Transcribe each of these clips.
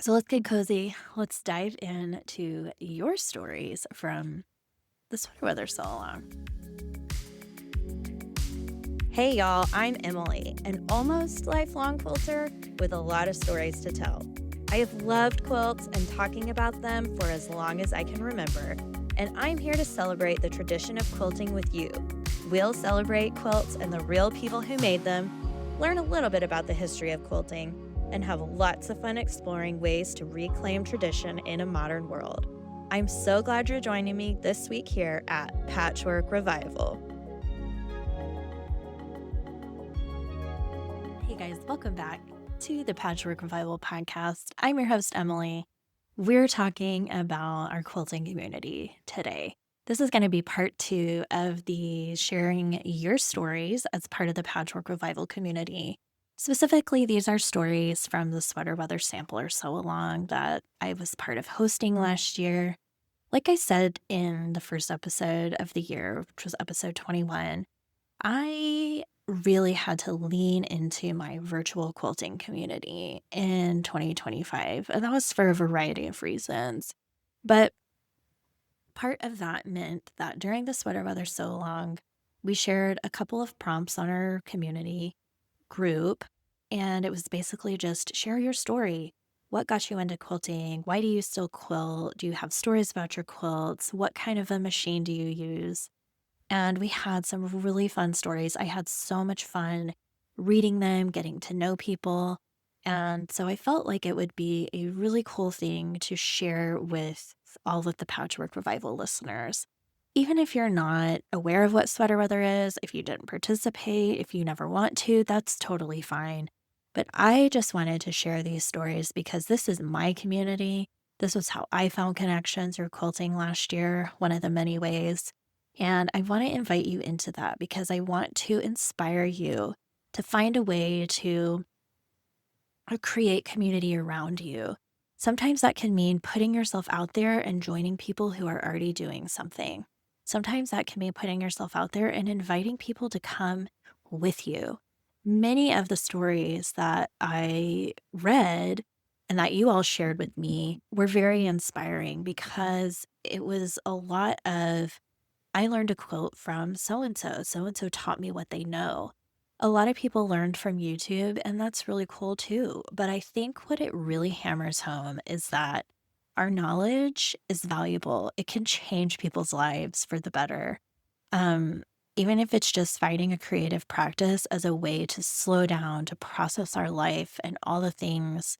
So let's get cozy. Let's dive into your stories from the sweater weather so long. Hey y'all, I'm Emily, an almost lifelong quilter with a lot of stories to tell. I have loved quilts and talking about them for as long as I can remember, and I'm here to celebrate the tradition of quilting with you. We'll celebrate quilts and the real people who made them, learn a little bit about the history of quilting, and have lots of fun exploring ways to reclaim tradition in a modern world. I'm so glad you're joining me this week here at Patchwork Revival. Hey guys, welcome back to the Patchwork Revival Podcast. I'm your host, Emily. We're talking about our quilting community today. This is going to be part 2 of the sharing your stories as part of the Patchwork Revival community. Specifically, these are stories from the Sweater Weather Sampler Sew Along that I was part of hosting last year. Like I said in the first episode of the year, which was episode 21, I really had to lean into my virtual quilting community in 2025. And that was for a variety of reasons. But part of that meant that during the Sweater Weather So Long, we shared a couple of prompts on our community group. And it was basically just share your story. What got you into quilting? Why do you still quilt? Do you have stories about your quilts? What kind of a machine do you use? And we had some really fun stories. I had so much fun reading them, getting to know people. And so I felt like it would be a really cool thing to share with all of the Patchwork Revival listeners. Even if you're not aware of what sweater weather is, if you didn't participate, if you never want to, that's totally fine. But I just wanted to share these stories because this is my community. This was how I found connections through quilting last year, one of the many ways. And I want to invite you into that because I want to inspire you to find a way to create community around you. Sometimes that can mean putting yourself out there and joining people who are already doing something. Sometimes that can mean putting yourself out there and inviting people to come with you. Many of the stories that I read and that you all shared with me were very inspiring because it was a lot of I learned a quote from so and so. So and so taught me what they know. A lot of people learned from YouTube, and that's really cool too. But I think what it really hammers home is that our knowledge is valuable. It can change people's lives for the better. Um, Even if it's just finding a creative practice as a way to slow down, to process our life and all the things.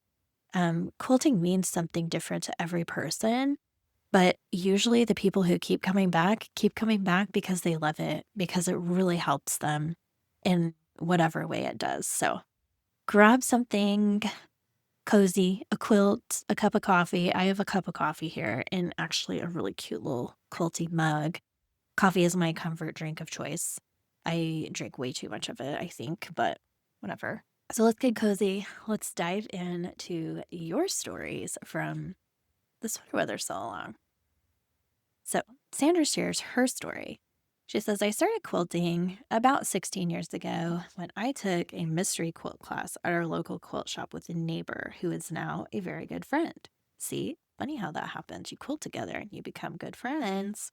Quilting means something different to every person. But usually the people who keep coming back because they love it, because it really helps them in whatever way it does. So grab something cozy, a quilt, a cup of coffee. I have a cup of coffee here and actually a really cute little quilty mug. Coffee is my comfort drink of choice. I drink way too much of it, I think, but whatever. So let's get cozy. Let's dive into your stories from the sweater weather so long. So Sandra shares her story. She says, I started quilting about 16 years ago when I took a mystery quilt class at our local quilt shop with a neighbor who is now a very good friend. See, funny how that happens. You quilt together and you become good friends.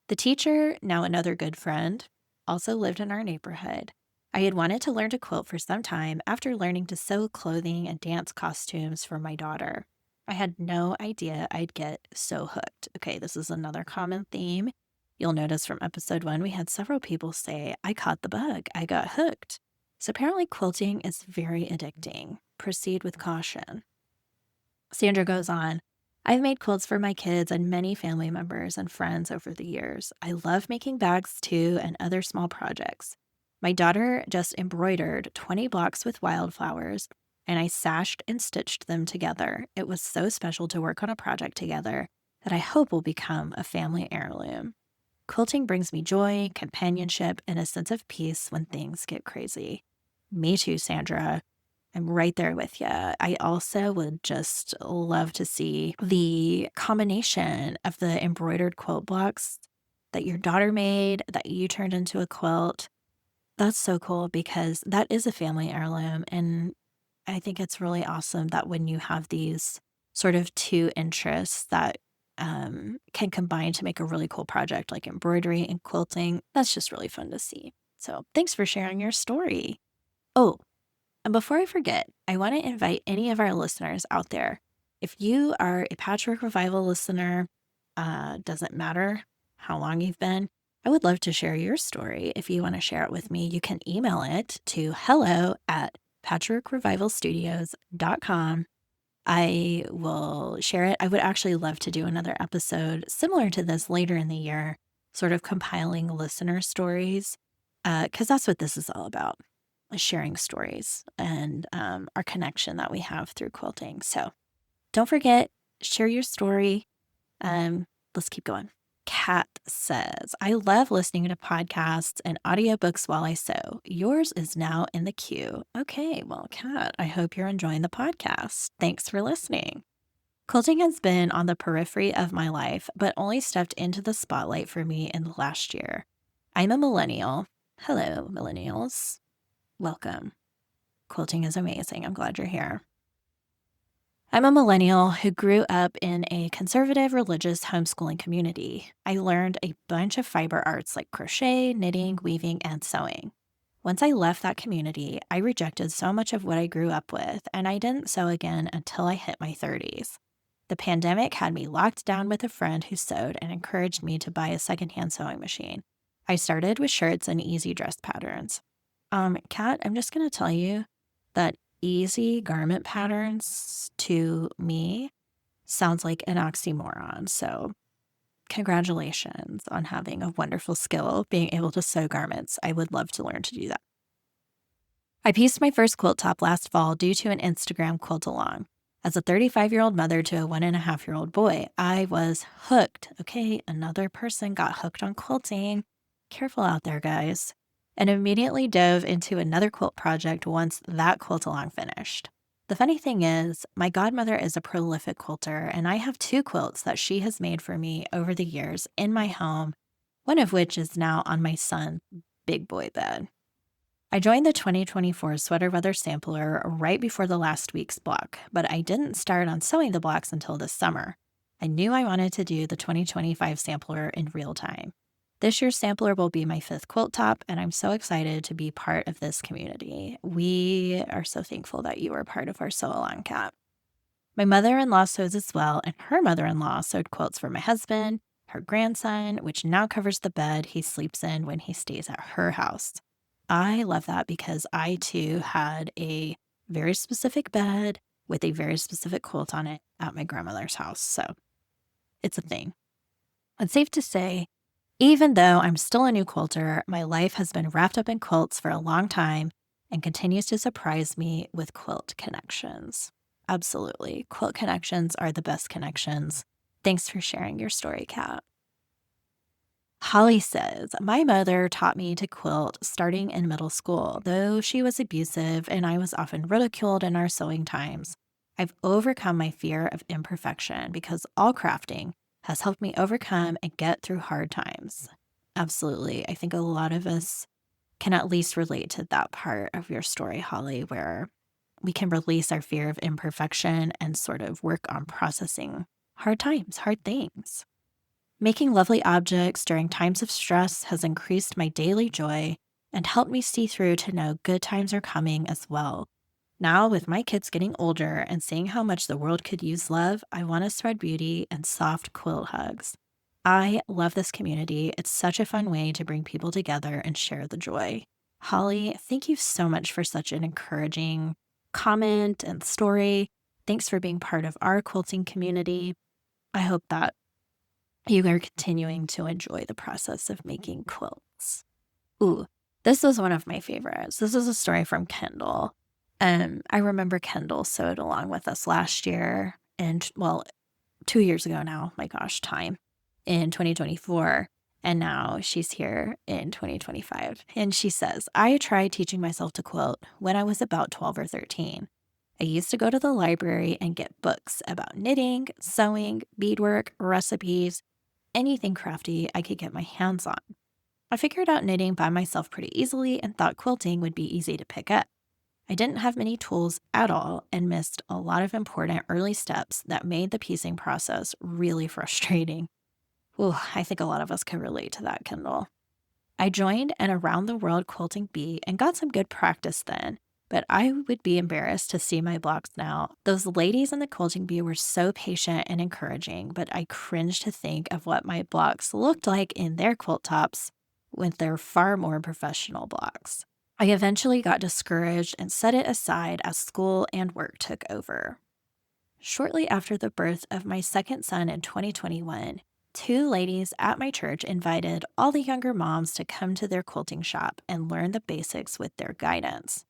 The teacher, now another good friend, also lived in our neighborhood. I had wanted to learn to quilt for some time after learning to sew clothing and dance costumes for my daughter. I had no idea I'd get so hooked. Okay, this is another common theme. You'll notice from episode 1, we had several people say, I caught the bug, I got hooked. So apparently quilting is very addicting. Proceed with caution. Sandra goes on, I've made quilts for my kids and many family members and friends over the years. I love making bags too and other small projects. My daughter just embroidered 20 blocks with wildflowers, and I sashed and stitched them together. It was so special to work on a project together that I hope will become a family heirloom. Quilting brings me joy, companionship, and a sense of peace when things get crazy. Me too, Sandra. I'm right there with you. I also would just love to see the combination of the embroidered quilt blocks that your daughter made, that you turned into a quilt. That's so cool because that is a family heirloom. And I think it's really awesome that when you have these sort of two interests that can combine to make a really cool project like embroidery and quilting, that's just really fun to see. So thanks for sharing your story. Oh, and before I forget, I want to invite any of our listeners out there. If you are a Patchwork Revival listener, doesn't matter how long you've been, I would love to share your story. If you want to share it with me, you can email it to hello@patchworkrevivalstudios.com. I will share it. I would actually love to do another episode similar to this later in the year, sort of compiling listener stories, because that's what this is all about, sharing stories and our connection that we have through quilting. So don't forget, share your story. Let's keep going. Kat says, I love listening to podcasts and audiobooks while I sew. Yours is now in the queue. Okay, well, Kat, I hope you're enjoying the podcast. Thanks for listening. Quilting has been on the periphery of my life, but only stepped into the spotlight for me in the last year. I'm a millennial. Hello, millennials. Welcome. Quilting is amazing. I'm glad you're here. I'm a millennial who grew up in a conservative religious homeschooling community. I learned a bunch of fiber arts like crochet, knitting, weaving, and sewing. Once I left that community, I rejected so much of what I grew up with, and I didn't sew again until I hit my 30s. The pandemic had me locked down with a friend who sewed and encouraged me to buy a secondhand sewing machine. I started with shirts and easy dress patterns. Kat, I'm just going to tell you that easy garment patterns to me sounds like an oxymoron. So congratulations on having a wonderful skill being able to sew garments. I would love to learn to do that. I pieced my first quilt top last fall due to an Instagram quilt along. As a 35-year-old mother to a 1.5-year-old boy, I was hooked. Okay, another person got hooked on quilting. Careful out there, guys. And immediately dove into another quilt project once that quilt along finished. The funny thing is, my godmother is a prolific quilter, and I have 2 quilts that she has made for me over the years in my home, one of which is now on my son's big boy bed. I joined the 2024 Sweater Weather Sampler right before the last week's block, but I didn't start on sewing the blocks until this summer. I knew I wanted to do the 2025 Sampler in real time. This year's sampler will be my 5th quilt top, and I'm so excited to be part of this community. We are so thankful that you are part of our Sew Along, Cat. My mother-in-law sews as well, and her mother-in-law sewed quilts for my husband, her grandson, which now covers the bed he sleeps in when he stays at her house. I love that because I, too, had a very specific bed with a very specific quilt on it at my grandmother's house, so it's a thing. It's safe to say, even though I'm still a new quilter, my life has been wrapped up in quilts for a long time and continues to surprise me with quilt connections. Absolutely. Quilt connections are the best connections. Thanks for sharing your story, Kat. Holly says, my mother taught me to quilt starting in middle school. Though she was abusive and I was often ridiculed in our sewing times, I've overcome my fear of imperfection because all crafting has helped me overcome and get through hard times. Absolutely. I think a lot of us can at least relate to that part of your story, Holly, where we can release our fear of imperfection and sort of work on processing hard times, hard things. Making lovely objects during times of stress has increased my daily joy and helped me see through to know good times are coming as well. Now, with my kids getting older and seeing how much the world could use love, I want to spread beauty and soft quilt hugs. I love this community. It's such a fun way to bring people together and share the joy. Holly, thank you so much for such an encouraging comment and story. Thanks for being part of our quilting community. I hope that you are continuing to enjoy the process of making quilts. Ooh, this is one of my favorites. This is a story from Kendall. I remember Kendall sewed along with us last year and, 2 years ago now, my gosh, time, in 2024. And now she's here in 2025. And she says, I tried teaching myself to quilt when I was about 12 or 13. I used to go to the library and get books about knitting, sewing, beadwork, recipes, anything crafty I could get my hands on. I figured out knitting by myself pretty easily and thought quilting would be easy to pick up. I didn't have many tools at all and missed a lot of important early steps that made the piecing process really frustrating. Ooh, I think a lot of us can relate to that, Kendall. I joined an around the world quilting bee and got some good practice then, but I would be embarrassed to see my blocks now. Those ladies in the quilting bee were so patient and encouraging, but I cringe to think of what my blocks looked like in their quilt tops with their far more professional blocks. I eventually got discouraged and set it aside as school and work took over. Shortly after the birth of my second son in 2021, two ladies at my church invited all the younger moms to come to their quilting shop and learn the basics with their guidance.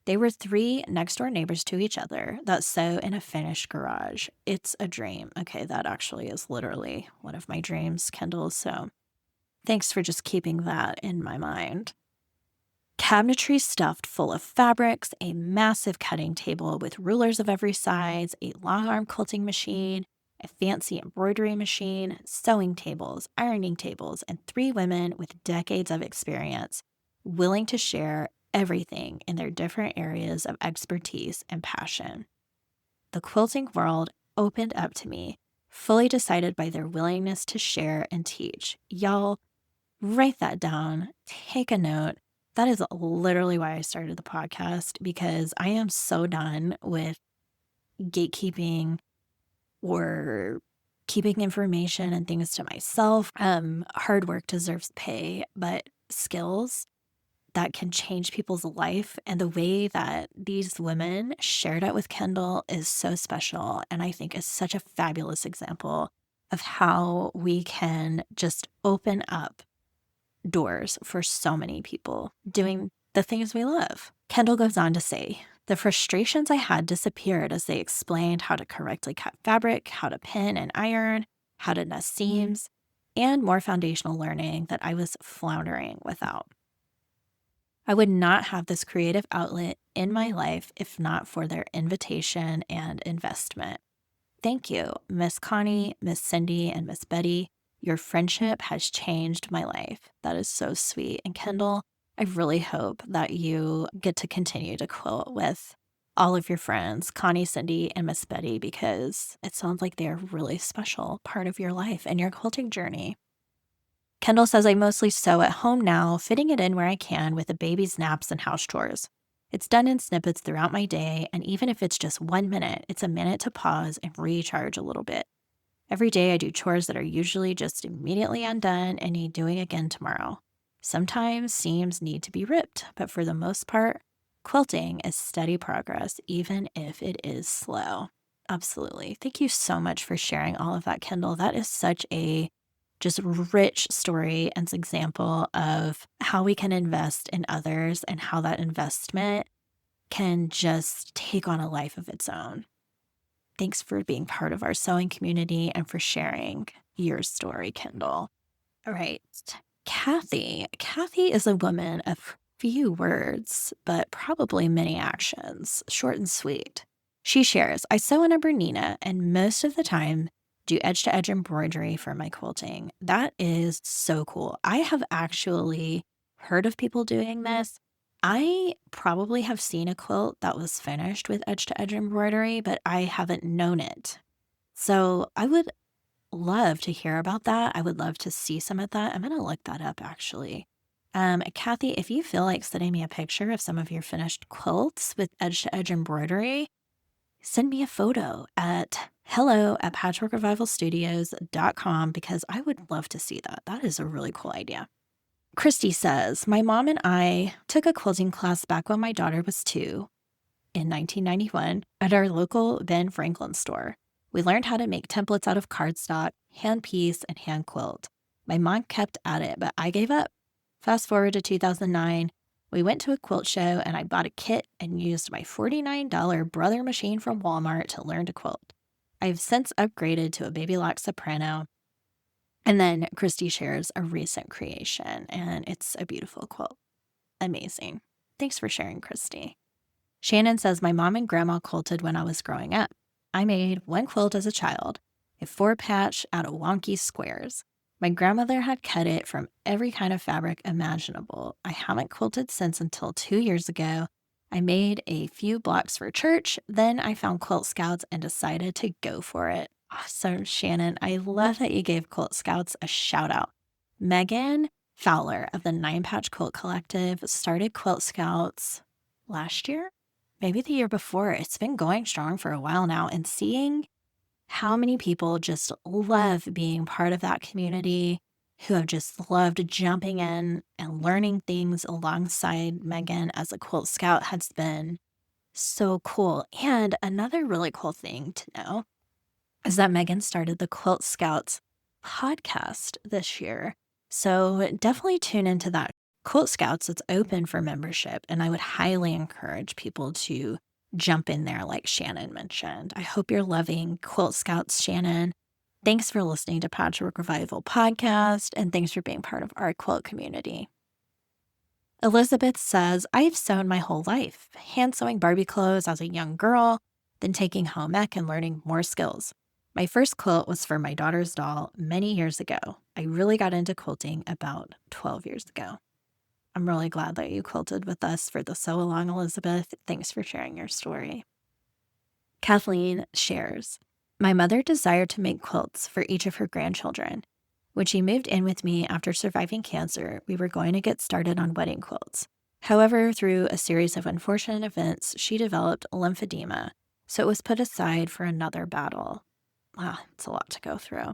They were three next door neighbors to each other that sew in a finished garage. It's a dream. Okay, that actually is literally one of my dreams, Kendall. So thanks for just keeping that in my mind. Cabinetry stuffed full of fabrics, a massive cutting table with rulers of every size, a long arm quilting machine, a fancy embroidery machine, sewing tables, ironing tables, and three women with decades of experience willing to share everything in their different areas of expertise and passion. The quilting world opened up to me, fully decided by their willingness to share and teach. Y'all, write that down, take a note. That is literally why I started the podcast, because I am so done with gatekeeping or keeping information and things to myself. Hard work deserves pay, but skills that can change people's life and the way that these women shared it with Kendall is so special. And I think is such a fabulous example of how we can just open up doors for so many people doing the things we love. Kendall goes on to say, the frustrations I had disappeared as they explained how to correctly cut fabric, how to pin and iron, how to nest seams, and more foundational learning that I was floundering without. I would not have this creative outlet in my life if not for their invitation and investment. Thank you, Miss Connie, Miss Cindy, and Miss Betty. Your friendship has changed my life. That is so sweet. And Kendall, I really hope that you get to continue to quilt with all of your friends, Connie, Cindy, and Miss Betty, because it sounds like they're a really special part of your life and your quilting journey. Kendall says, I mostly sew at home now, fitting it in where I can with the baby's naps and house chores. It's done in snippets throughout my day, and even if it's just 1 minute, it's a minute to pause and recharge a little bit. Every day I do chores that are usually just immediately undone and need doing again tomorrow. Sometimes seams need to be ripped, but for the most part, quilting is steady progress, even if it is slow. Absolutely. Thank you so much for sharing all of that, Kendall. That is such a just rich story and example of how we can invest in others and how that investment can just take on a life of its own. Thanks for being part of our sewing community and for sharing your story, Kendall. All right. Kathy. Kathy is a woman of few words, but probably many actions, short and sweet. She shares, I sew in a Bernina and most of the time do edge-to-edge embroidery for my quilting. That is so cool. I have actually heard of people doing this. I probably have seen a quilt that was finished with edge-to-edge embroidery, but I haven't known it. So I would love to hear about that. I would love to see some of that. I'm going to look that up, actually. Kathy, if you feel like sending me a picture of some of your finished quilts with edge-to-edge embroidery, send me a photo at hello@patchworkrevivalstudios.com because I would love to see that. That is a really cool idea. Christy says, my mom and I took a quilting class back when my daughter was 2 in 1991 at our local Ben Franklin store. We learned how to make templates out of cardstock, hand piece, and hand quilt. My mom kept at it, but I gave up. Fast forward to 2009, we went to a quilt show and I bought a kit and used my $49 brother machine from Walmart to learn to quilt. I've since upgraded to a baby lock soprano. And then Christy shares a recent creation, and it's a beautiful quilt. Amazing. Thanks for sharing, Christy. Shannon says, my mom and grandma quilted when I was growing up. I made one quilt as a child, a 4-patch out of wonky squares. My grandmother had cut it from every kind of fabric imaginable. I haven't quilted since until 2 years ago, I made a few blocks for church, then I found Quilt Scouts and decided to go for it. So, Shannon, I love that you gave Quilt Scouts a shout out. Megan Fowler of the Nine Patch Quilt Collective started Quilt Scouts last year, maybe the year before. It's been going strong for a while now, and seeing how many people just love being part of that community, who have just loved jumping in and learning things alongside Megan as a Quilt Scout has been so cool. And another really cool thing to know is that Megan started the Quilt Scouts podcast this year. So definitely tune into that. Quilt Scouts, it's open for membership, and I would highly encourage people to jump in there like Shannon mentioned. I hope you're loving Quilt Scouts, Shannon. Thanks for listening to Patchwork Revival Podcast, and thanks for being part of our quilt community. Elizabeth says, I've sewn my whole life, hand sewing Barbie clothes as a young girl, then taking home ec and learning more skills. My first quilt was for my daughter's doll many years ago. I really got into quilting about 12 years ago. I'm really glad that you quilted with us for the sew along, Elizabeth. Thanks for sharing your story. Kathleen shares, my mother desired to make quilts for each of her grandchildren. When she moved in with me after surviving cancer, we were going to get started on wedding quilts. However, through a series of unfortunate events, she developed lymphedema, so it was put aside for another battle. Wow, it's a lot to go through.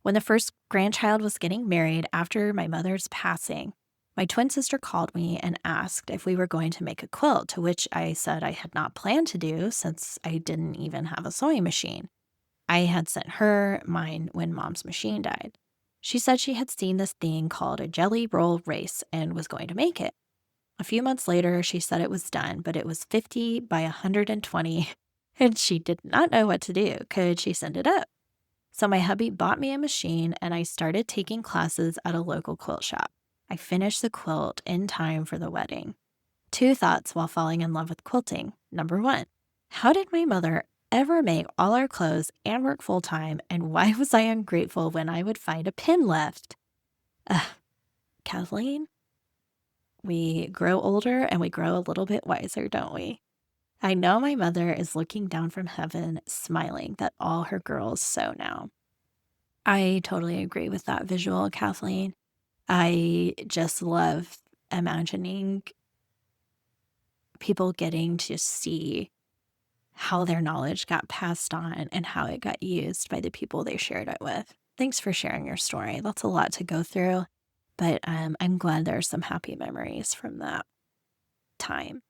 When the first grandchild was getting married after my mother's passing, my twin sister called me and asked if we were going to make a quilt, to which I said I had not planned to do since I didn't even have a sewing machine. I had sent her mine when Mom's machine died. She said she had seen this thing called a jelly roll race and was going to make it. A few months later, she said it was done, but it was 50 by 120, and she did not know what to do. Could she send it up? So my hubby bought me a machine, and I started taking classes at a local quilt shop. I finished the quilt in time for the wedding. 2 thoughts while falling in love with quilting. Number 1, how did my mother ever make all our clothes and work full-time, and why was I ungrateful when I would find a pin left? Kathleen, we grow older and we grow a little bit wiser, don't we? I know my mother is looking down from heaven, smiling that all her girls sew now. I totally agree with that visual, Kathleen. I just love imagining people getting to see how their knowledge got passed on and how it got used by the people they shared it with. Thanks for sharing your story. That's a lot to go through, but I'm glad there are some happy memories from that time.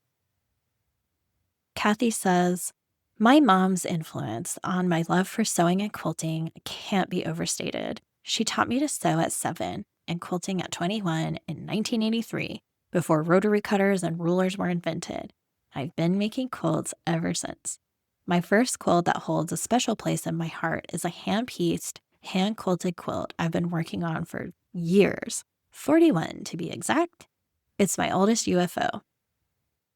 Kathy says, my mom's influence on my love for sewing and quilting can't be overstated. She taught me to sew at 7 and quilting at 21 in 1983, before rotary cutters and rulers were invented. I've been making quilts ever since. My first quilt that holds a special place in my heart is a hand-pieced, hand-quilted quilt I've been working on for years, 41 to be exact. It's my oldest UFO.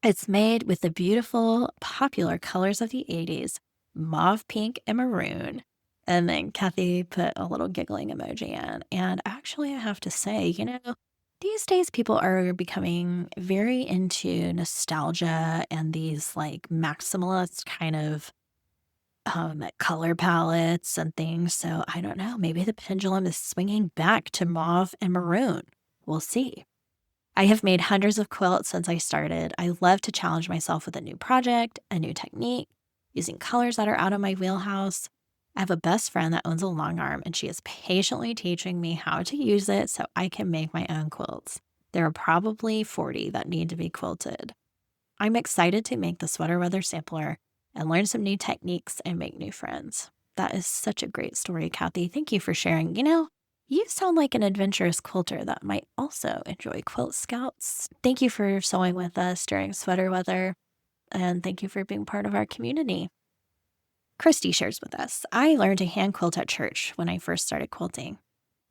It's made with the beautiful, popular colors of the 80s, mauve, pink, and maroon. And then Kathy put a little giggling emoji in. And actually, I have to say, these days people are becoming very into nostalgia and these like maximalist kind of color palettes and things. So I don't know, maybe the pendulum is swinging back to mauve and maroon. We'll see. I have made hundreds of quilts since I started. I love to challenge myself with a new project, a new technique, using colors that are out of my wheelhouse. I have a best friend that owns a long arm, and she is patiently teaching me how to use it so I can make my own quilts. There are probably 40 that need to be quilted. I'm excited to make the sweater weather sampler and learn some new techniques and make new friends. That is such a great story, Kathy. Thank you for sharing. You sound like an adventurous quilter that might also enjoy Quilt Scouts. Thank you for sewing with us during sweater weather, and thank you for being part of our community. Christy shares with us, I learned to hand quilt at church when I first started quilting.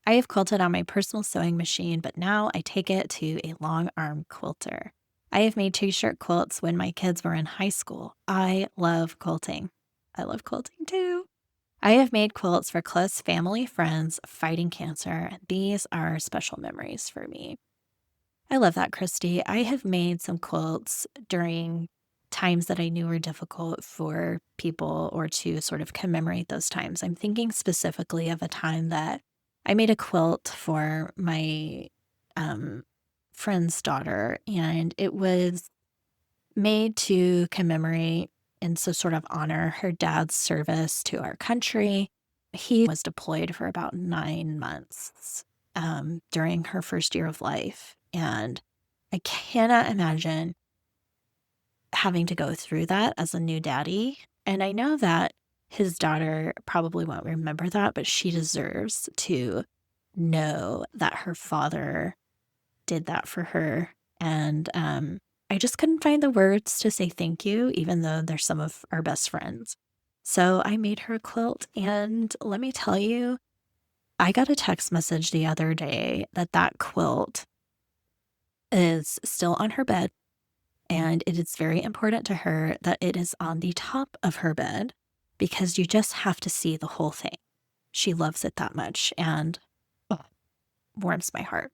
I have quilted on my personal sewing machine, but now I take it to a long arm quilter. I have made t-shirt quilts when my kids were in high school. I love quilting. I love quilting too. I have made quilts for close family friends fighting cancer. These are special memories for me. I love that, Christy. I have made some quilts during times that I knew were difficult for people or to sort of commemorate those times. I'm thinking specifically of a time that I made a quilt for my um, friend's daughter, and it was made to commemorate and so sort of honor her dad's service to our country. He was deployed for about 9 months during her first year of life. And I cannot imagine having to go through that as a new daddy. And I know that his daughter probably won't remember that, but she deserves to know that her father did that for her. And I just couldn't find the words to say thank you, even though they're some of our best friends. So I made her a quilt. And let me tell you, I got a text message the other day that that quilt is still on her bed. And it is very important to her that it is on the top of her bed because you just have to see the whole thing. She loves it that much and oh, warms my heart.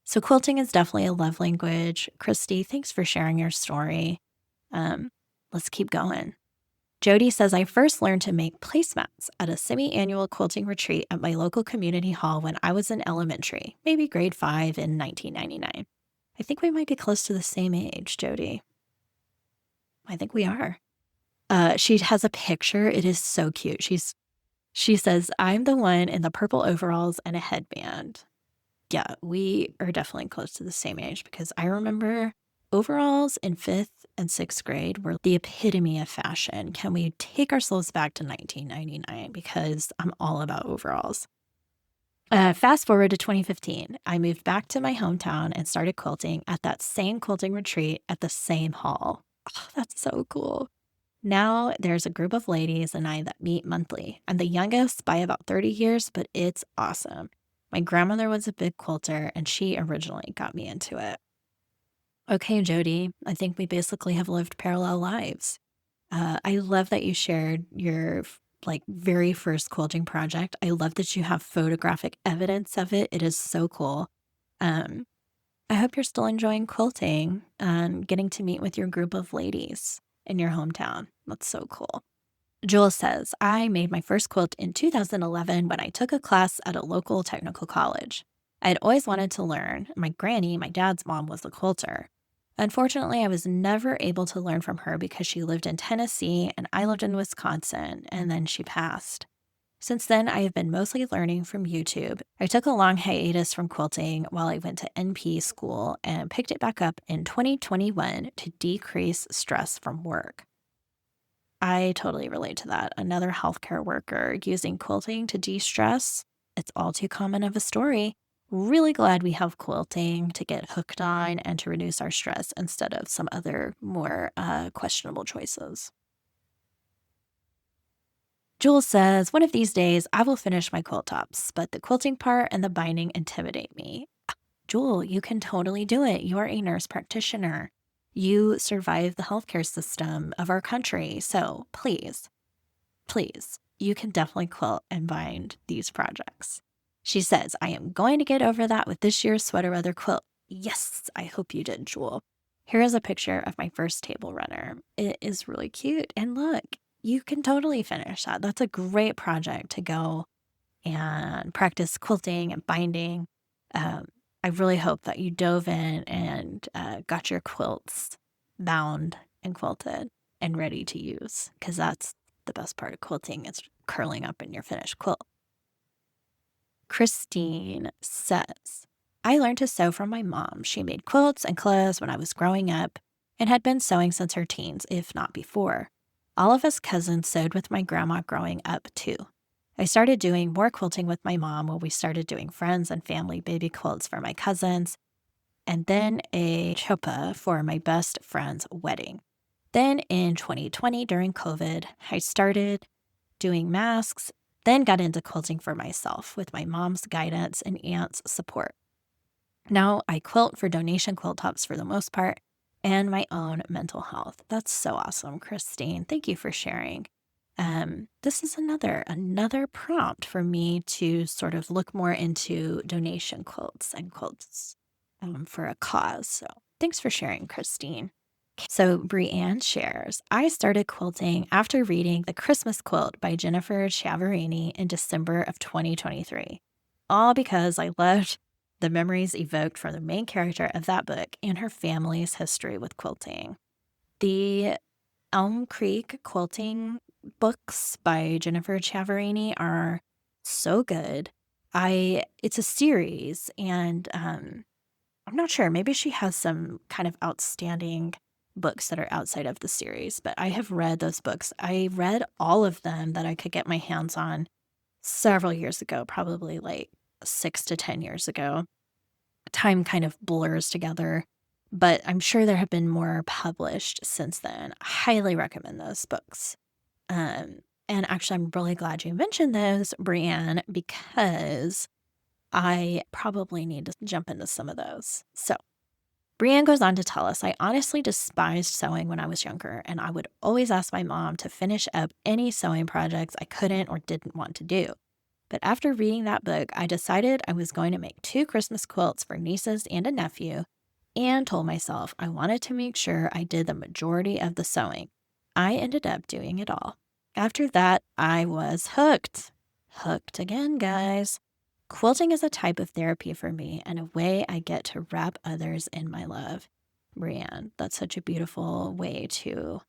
So quilting is definitely a love language. Christy, thanks for sharing your story. Let's keep going. Jody says, I first learned to make placemats at a semi-annual quilting retreat at my local community hall when I was in elementary, maybe grade 5 in 1999. I think we might be close to the same age, Jody. I think we are. She has a picture. It is so cute. She says, I'm the one in the purple overalls and a headband. Yeah, we are definitely close to the same age because I remember overalls in 5th and 6th grade were the epitome of fashion. Can we take ourselves back to 1999? Because I'm all about overalls. Fast forward to 2015, I moved back to my hometown and started quilting at that same quilting retreat at the same hall. Oh, that's so cool. Now there's a group of ladies and I that meet monthly. I'm the youngest by about 30 years, but it's awesome. My grandmother was a big quilter and she originally got me into it. Okay, Jody, I think we basically have lived parallel lives. I love that you shared your very first quilting project. I love that you have photographic evidence of it. It is so cool. Um, I hope you're still enjoying quilting and getting to meet with your group of ladies in your hometown. That's so cool. Jewel says, I made my first quilt in 2011 when I took a class at a local technical college. I had always wanted to learn. My granny, my dad's mom, was a quilter. Unfortunately, I was never able to learn from her because she lived in Tennessee and I lived in Wisconsin, and then she passed. Since then, I have been mostly learning from YouTube. I took a long hiatus from quilting while I went to NP school and picked it back up in 2021 to decrease stress from work. I totally relate to that. Another healthcare worker using quilting to de-stress. It's all too common of a story. Really glad we have quilting to get hooked on and to reduce our stress instead of some other more questionable choices. Jules says, one of these days I will finish my quilt tops, but the quilting part and the binding intimidate me. Jewel, you can totally do it. You are a nurse practitioner. You survive the healthcare system of our country. So please, you can definitely quilt and bind these projects. She says, I am going to get over that with this year's sweater weather quilt. Yes, I hope you did, Jewel. Here is a picture of my first table runner. It is really cute. And look, you can totally finish that. That's a great project to go and practice quilting and binding. I really hope that you dove in and got your quilts bound and quilted and ready to use, because that's the best part of quilting is curling up in your finished quilt. Christine says, I learned to sew from my mom. She made quilts and clothes when I was growing up and had been sewing since her teens, if not before. All of us cousins sewed with my grandma growing up too. I started doing more quilting with my mom when we started doing friends and family baby quilts for my cousins, and then a chuppah for my best friend's wedding. Then in 2020, during COVID, I started doing masks, then got into quilting for myself with my mom's guidance and aunt's support. Now I quilt for donation quilt tops for the most part and my own mental health. That's so awesome, Christine. Thank you for sharing. This is another prompt for me to sort of look more into donation quilts and quilts. for a cause. So thanks for sharing, Christine. So Brianne shares, I started quilting after reading The Christmas Quilt by Jennifer Chiaverini in December of 2023, all because I loved the memories evoked from the main character of that book and her family's history with quilting. The Elm Creek quilting books by Jennifer Chiaverini are so good. It's a series, and I'm not sure. Maybe she has some kind of outstanding books that are outside of the series, but I have read those books. I read all of them that I could get my hands on several years ago, probably like 6 to 10 years ago. Time kind of blurs together, but I'm sure there have been more published since then. I highly recommend those books. And actually, I'm really glad you mentioned those, Brianne, because I probably need to jump into some of those. So, Brianne goes on to tell us, I honestly despised sewing when I was younger, and I would always ask my mom to finish up any sewing projects I couldn't or didn't want to do. But after reading that book, I decided I was going to make 2 Christmas quilts for nieces and a nephew, and told myself I wanted to make sure I did the majority of the sewing. I ended up doing it all. After that, I was hooked. Hooked again, guys. Quilting is a type of therapy for me and a way I get to wrap others in my love. Brianne, that's such a beautiful way to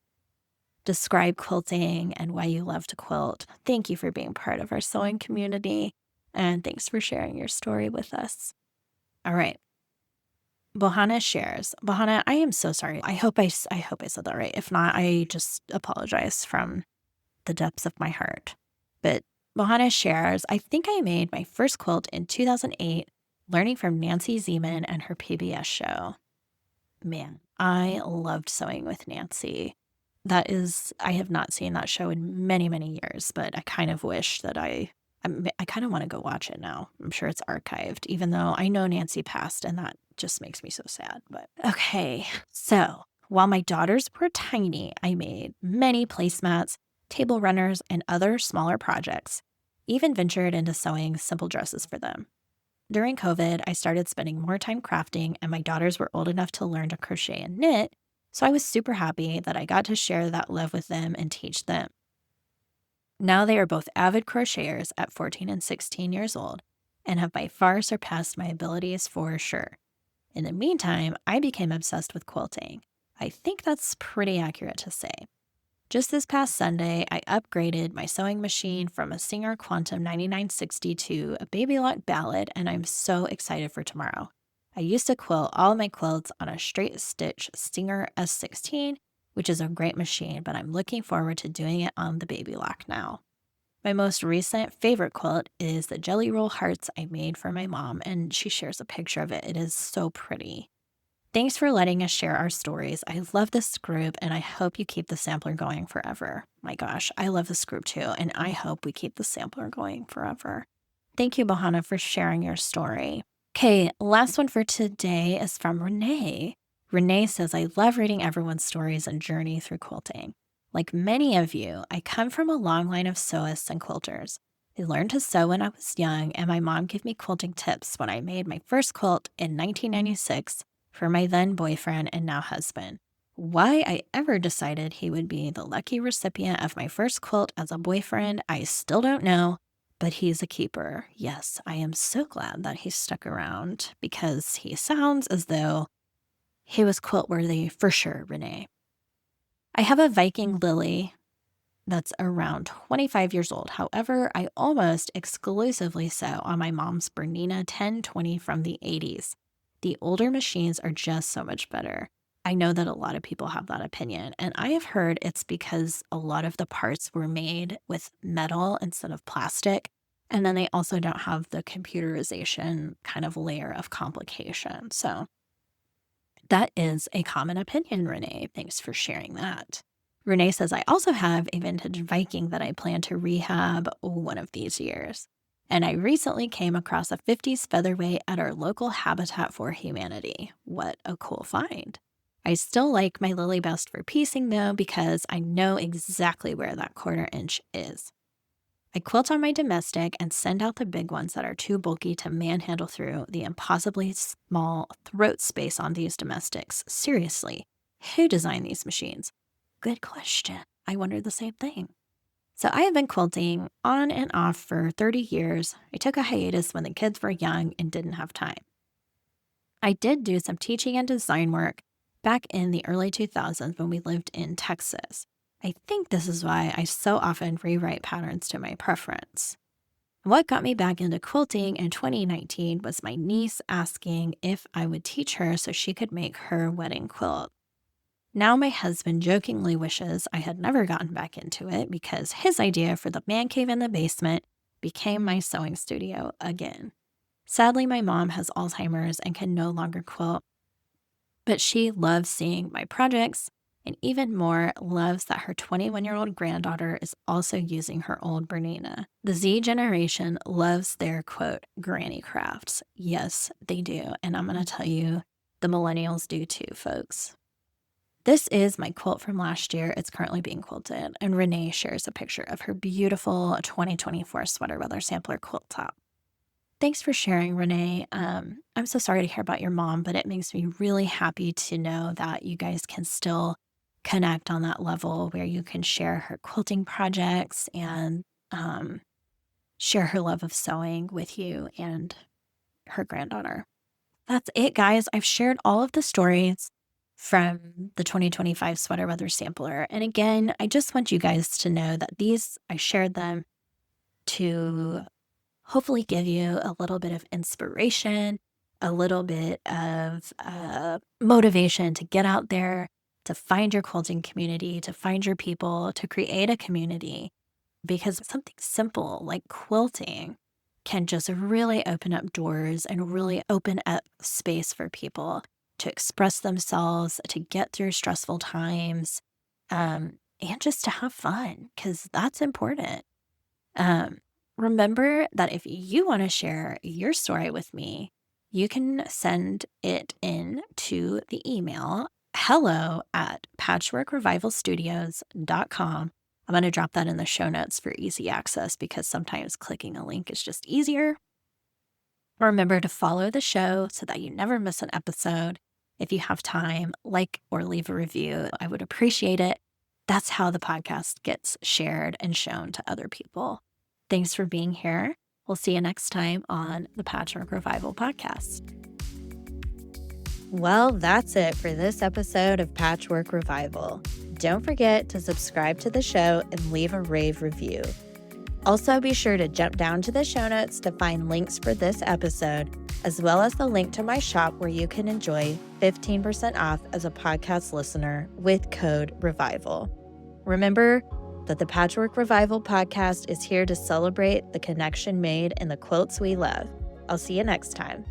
describe quilting and why you love to quilt. Thank you for being part of our sewing community, and thanks for sharing your story with us. All right. Bohana shares, Bohana, I am so sorry. I hope I said that right. If not, I just apologize from the depths of my heart. But Bohana shares, I think I made my first quilt in 2008, learning from Nancy Zeman and her PBS show. Man, I loved sewing with Nancy. I have not seen that show in many, many years, but I kind of wish that I kind of want to go watch it now. I'm sure it's archived, even though I know Nancy passed, and that just makes me so sad. But okay, so while my daughters were tiny, I made many placemats, table runners, and other smaller projects, even ventured into sewing simple dresses for them. During COVID, I started spending more time crafting, and my daughters were old enough to learn to crochet and knit, so I was super happy that I got to share that love with them and teach them. Now they are both avid crocheters at 14 and 16 years old and have by far surpassed my abilities for sure. In the meantime, I became obsessed with quilting. I think that's pretty accurate to say. Just this past Sunday, I upgraded my sewing machine from a Singer Quantum 9960 to a Baby Lock Ballad, and I'm so excited for tomorrow. I used to quilt all my quilts on a straight stitch Singer S16, which is a great machine, but I'm looking forward to doing it on the Baby Lock now. My most recent favorite quilt is the Jelly Roll Hearts I made for my mom, and she shares a picture of it. It is so pretty. Thanks for letting us share our stories. I love this group, and I hope you keep the sampler going forever. My gosh, I love this group too, and I hope we keep the sampler going forever. Thank you, Bohana, for sharing your story. Okay, last one for today is from Renee. Renee says, I love reading everyone's stories and journey through quilting. Like many of you, I come from a long line of sewists and quilters. I learned to sew when I was young, and my mom gave me quilting tips when I made my first quilt in 1996 for my then boyfriend and now husband. Why I ever decided he would be the lucky recipient of my first quilt as a boyfriend, I still don't know, but he's a keeper. Yes, I am so glad that he stuck around because he sounds as though he was quilt worthy for sure, Renee. I have a Viking lily that's around 25 years old. However, I almost exclusively sew on my mom's Bernina 1020 from the 80s. The older machines are just so much better. I know that a lot of people have that opinion, and I have heard it's because a lot of the parts were made with metal instead of plastic, and then they also don't have the computerization kind of layer of complication. So that is a common opinion, Renee. Thanks for sharing that. Renee says, I also have a vintage Viking that I plan to rehab one of these years. And I recently came across a 50s featherweight at our local Habitat for Humanity. What a cool find. I still like my Lily best for piecing though, because I know exactly where that 1/4 inch is. I quilt on my domestic and send out the big ones that are too bulky to manhandle through the impossibly small throat space on these domestics. Seriously, who designed these machines? Good question. I wondered the same thing. So I have been quilting on and off for 30 years. I took a hiatus when the kids were young and didn't have time. I did do some teaching and design work back in the early 2000s when we lived in Texas. I think this is why I so often rewrite patterns to my preference. What got me back into quilting in 2019 was my niece asking if I would teach her so she could make her wedding quilt. Now my husband jokingly wishes I had never gotten back into it because his idea for the man cave in the basement became my sewing studio again. Sadly, my mom has Alzheimer's and can no longer quilt, but she loves seeing my projects and even more loves that her 21-year-old granddaughter is also using her old Bernina. The Z generation loves their, quote, granny crafts. Yes, they do. And I'm going to tell you, the millennials do too, folks. This is my quilt from last year. It's currently being quilted, and Renee shares a picture of her beautiful 2024 sweater weather sampler quilt top. Thanks for sharing, Renee. I'm so sorry to hear about your mom, but it makes me really happy to know that you guys can still connect on that level where you can share her quilting projects and share her love of sewing with you and her granddaughter. That's it, guys. I've shared all of the stories from the 2025 sweater weather sampler. And again, I just want you guys to know that I shared them to hopefully give you a little bit of inspiration, a little bit of motivation to get out there, to find your quilting community, to find your people, to create a community. Because something simple like quilting can just really open up doors and really open up space for people to express themselves, to get through stressful times, and just to have fun, because that's important. Remember that if you want to share your story with me, you can send it in to the email hello@patchworkrevivalstudios.com. I'm going to drop that in the show notes for easy access because sometimes clicking a link is just easier. Remember to follow the show so that you never miss an episode. If you have time, like or leave a review, I would appreciate it. That's how the podcast gets shared and shown to other people. Thanks for being here. We'll see you next time on the Patchwork Revival Podcast. Well, that's it for this episode of Patchwork Revival. Don't forget to subscribe to the show and leave a rave review. Also, be sure to jump down to the show notes to find links for this episode, as well as the link to my shop where you can enjoy 15% off as a podcast listener with code REVIVAL. Remember that the Patchwork Revival Podcast is here to celebrate the connection made in the quilts we love. I'll see you next time.